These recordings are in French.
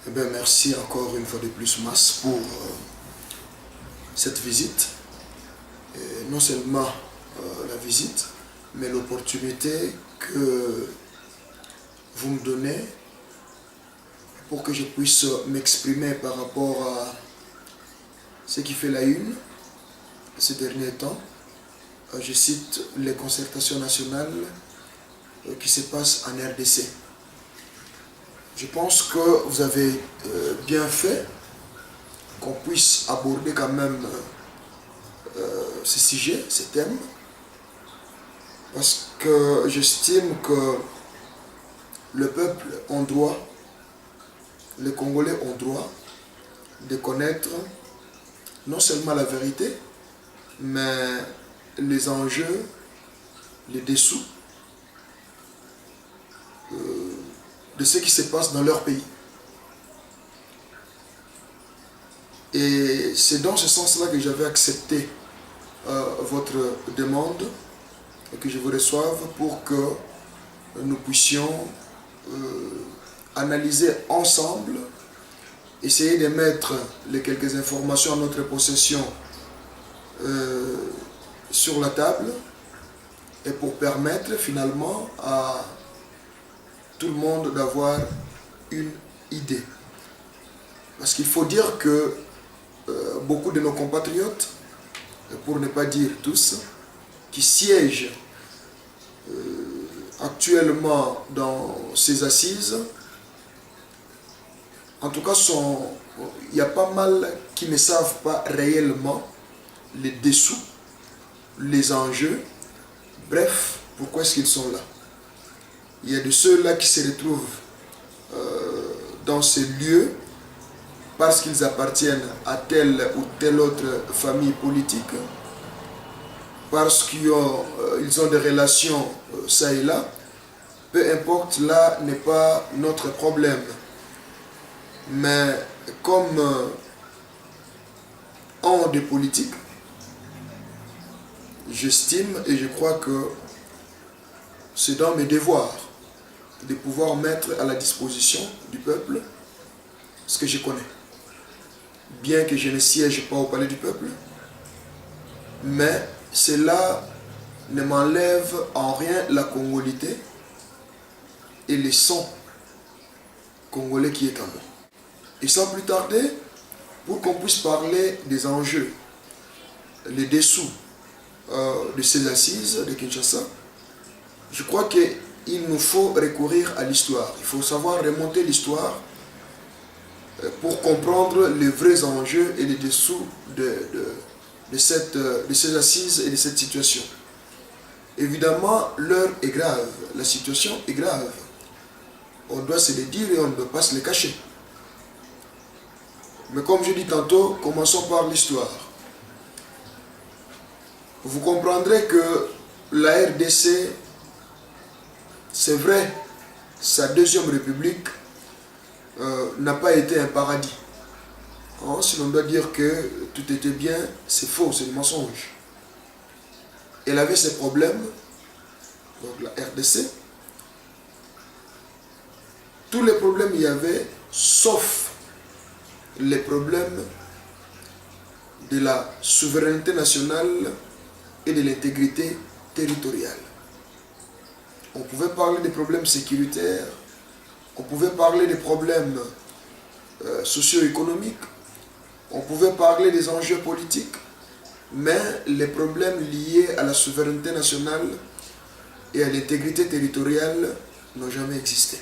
Eh bien, merci encore une fois de plus, Mas, pour cette visite. Et non seulement la visite, mais l'opportunité que vous me donnez pour que je puisse m'exprimer par rapport à ce qui fait la une ces derniers temps. Je cite les concertations nationales qui se passent en RDC. Je pense que vous avez bien fait qu'on puisse aborder quand même ces sujets, ces thèmes, parce que j'estime que le peuple a droit, les Congolais ont droit de connaître non seulement la vérité, mais les enjeux, les dessous de ce qui se passe dans leur pays. Et c'est dans ce sens-là que j'avais accepté votre demande et que je vous reçoive pour que nous puissions analyser ensemble, essayer de mettre les quelques informations à notre possession sur la table et pour permettre finalement à tout le monde d'avoir une idée. Parce qu'il faut dire que beaucoup de nos compatriotes, pour ne pas dire tous, qui siègent actuellement dans ces assises, en tout cas, il y a pas mal qui ne savent pas réellement les dessous, les enjeux, bref, pourquoi est-ce qu'ils sont là. Il y a de ceux-là qui se retrouvent dans ces lieux parce qu'ils appartiennent à telle ou telle autre famille politique, parce qu'ils ont des relations ça et là. Peu importe, là n'est pas notre problème. Mais comme homme de politique, j'estime et je crois que c'est dans mes devoirs de pouvoir mettre à la disposition du peuple ce que je connais. Bien que je ne siège pas au palais du peuple, mais cela ne m'enlève en rien la congolité et le sang congolais qui est en moi. Et sans plus tarder, pour qu'on puisse parler des enjeux, les dessous de ces assises de Kinshasa, je crois qu'il nous faut recourir à l'histoire. Il faut savoir remonter l'histoire pour comprendre les vrais enjeux et les dessous de ces assises et de cette situation. Évidemment, l'heure est grave, la situation est grave. On doit se le dire et on ne doit pas se le cacher. Mais comme je dis tantôt, commençons par l'histoire. Vous comprendrez que la RDC, c'est vrai, sa deuxième république n'a pas été un paradis. Si l'on doit dire que tout était bien, c'est faux, c'est du mensonge. Elle avait ses problèmes, donc la RDC. Tous les problèmes il y avait, sauf les problèmes de la souveraineté nationale et de l'intégrité territoriale. On pouvait parler des problèmes sécuritaires, on pouvait parler des problèmes socio-économiques, on pouvait parler des enjeux politiques, mais les problèmes liés à la souveraineté nationale et à l'intégrité territoriale n'ont jamais existé.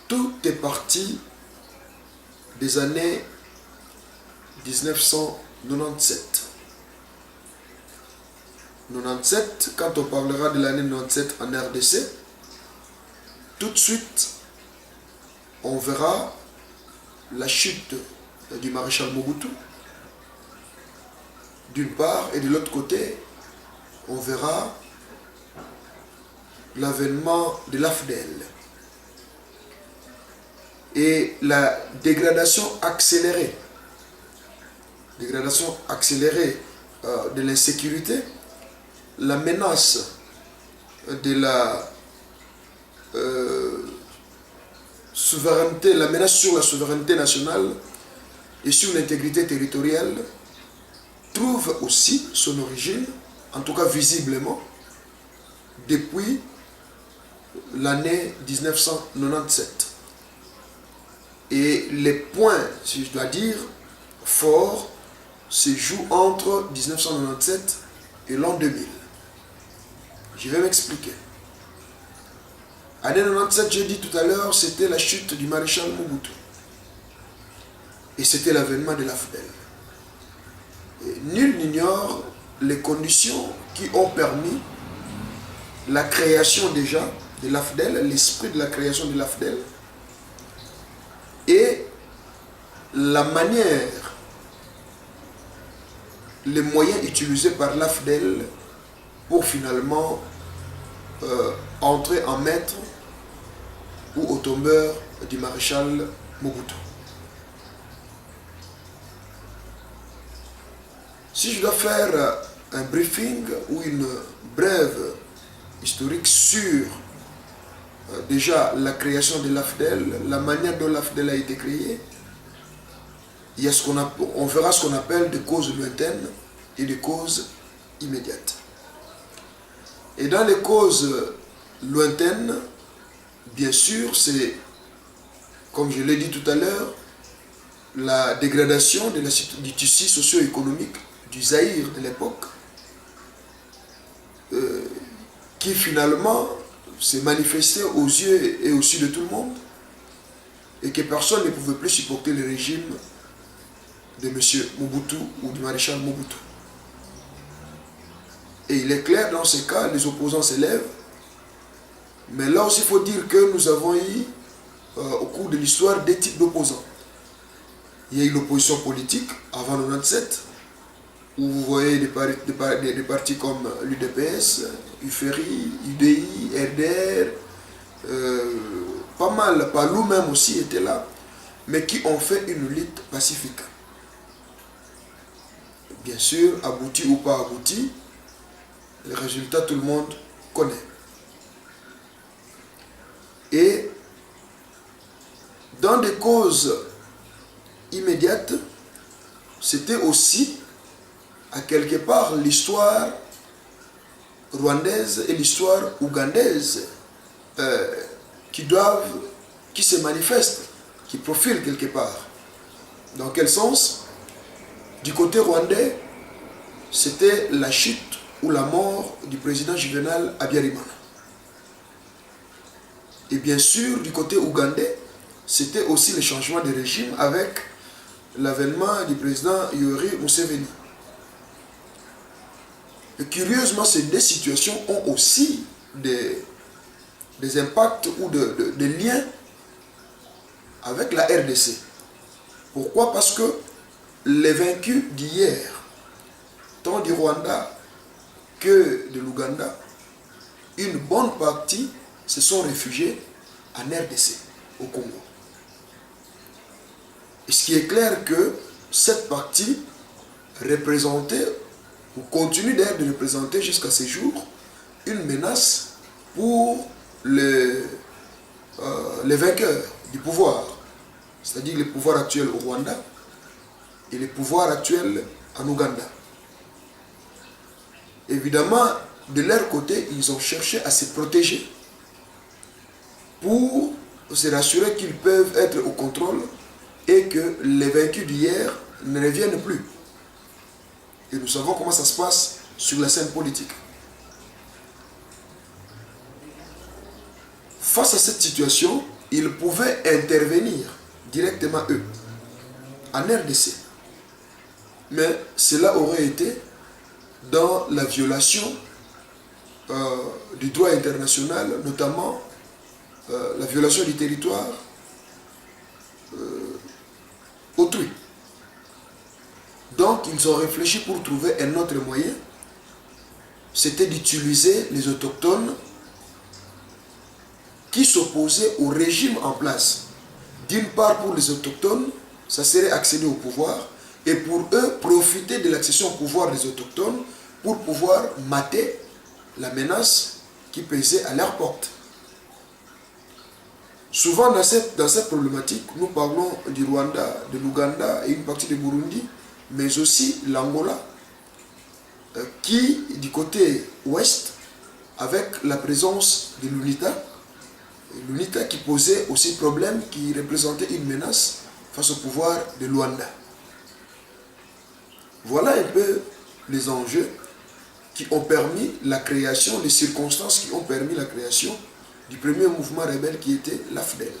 Tout est parti des années 1997. 97, quand on parlera de l'année 97 en RDC, tout de suite, on verra la chute du maréchal Mobutu, d'une part, et de l'autre côté, on verra l'avènement de l'AFDEL et la dégradation accélérée de l'insécurité, la menace de souveraineté, la menace sur la souveraineté nationale et sur l'intégrité territoriale trouve aussi son origine, en tout cas visiblement, depuis l'année 1997. Et les points, si je dois dire, forts, se jouent entre 1997 et l'an 2000. Je vais m'expliquer. Année 97, j'ai dit tout à l'heure, c'était la chute du maréchal Mobutu. Et c'était l'avènement de l'AFDEL. Nul n'ignore les conditions qui ont permis la création déjà de l'AFDEL, l'esprit de la création de l'AFDEL, et la manière, les moyens utilisés par l'AFDEL pour finalement entrer en maître ou au tombeur du maréchal Mobutu. Si je dois faire un briefing ou une brève historique sur déjà la création de l'AFDEL, la manière dont l'AFDEL a été créée, il y a on verra ce qu'on appelle des causes lointaines et des causes immédiates. Et dans les causes lointaines, bien sûr, c'est, comme je l'ai dit tout à l'heure, la dégradation du tissu socio-économique du Zaïre de l'époque, qui finalement s'est manifesté aux yeux et aux yeux de tout le monde, et que personne ne pouvait plus supporter le régime de M. Mobutu ou du maréchal Mobutu. Et il est clair, dans ce cas, les opposants s'élèvent, mais là aussi il faut dire que nous avons eu, au cours de l'histoire, des types d'opposants. Il y a eu l'opposition politique avant 1997, où vous voyez des partis comme l'UDPS, UFERI, UDI, RDR, pas mal, Palou même aussi était là, mais qui ont fait une lutte pacifique. Bien sûr, abouti ou pas abouti, les résultats tout le monde connaît. Et dans des causes immédiates, c'était aussi à quelque part l'histoire rwandaise et l'histoire ougandaise qui se manifestent, qui profilent quelque part. Dans quel sens? Du côté rwandais, c'était la chute ou la mort du président Juvenal Habyarimana. Et bien sûr, du côté ougandais, c'était aussi le changement de régime avec l'avènement du président Yoweri Museveni. Et curieusement, ces deux situations ont aussi des impacts ou des liens avec la RDC. Pourquoi? Parce que les vaincus d'hier, tant du Rwanda que de l'Ouganda, une bonne partie se sont réfugiés en RDC, au Congo. Et ce qui est clair que cette partie représentait, ou continue d'ailleurs de représenter jusqu'à ce jour, une menace pour les vainqueurs du pouvoir, c'est-à-dire le pouvoir actuel au Rwanda et le pouvoir actuel en Ouganda. Évidemment, de leur côté, ils ont cherché à se protéger pour se rassurer qu'ils peuvent être au contrôle et que les vaincus d'hier ne reviennent plus. Et nous savons comment ça se passe sur la scène politique. Face à cette situation, ils pouvaient intervenir directement eux, en RDC. Mais cela aurait été dans la violation du droit international, notamment la violation du territoire autrui. Donc ils ont réfléchi pour trouver un autre moyen, c'était d'utiliser les autochtones qui s'opposaient au régime en place. D'une part, pour les autochtones, ça serait accéder au pouvoir, et pour eux, profiter de l'accession au pouvoir des autochtones pour pouvoir mater la menace qui pesait à leur porte. Souvent dans cette problématique, nous parlons du Rwanda, de l'Ouganda et une partie du Burundi, mais aussi l'Angola, qui du côté ouest, avec la présence de l'UNITA qui posait aussi problème, qui représentait une menace face au pouvoir de Luanda. Voilà un peu les enjeux qui ont permis la création, les circonstances qui ont permis la création du premier mouvement rebelle qui était l'AFDEL.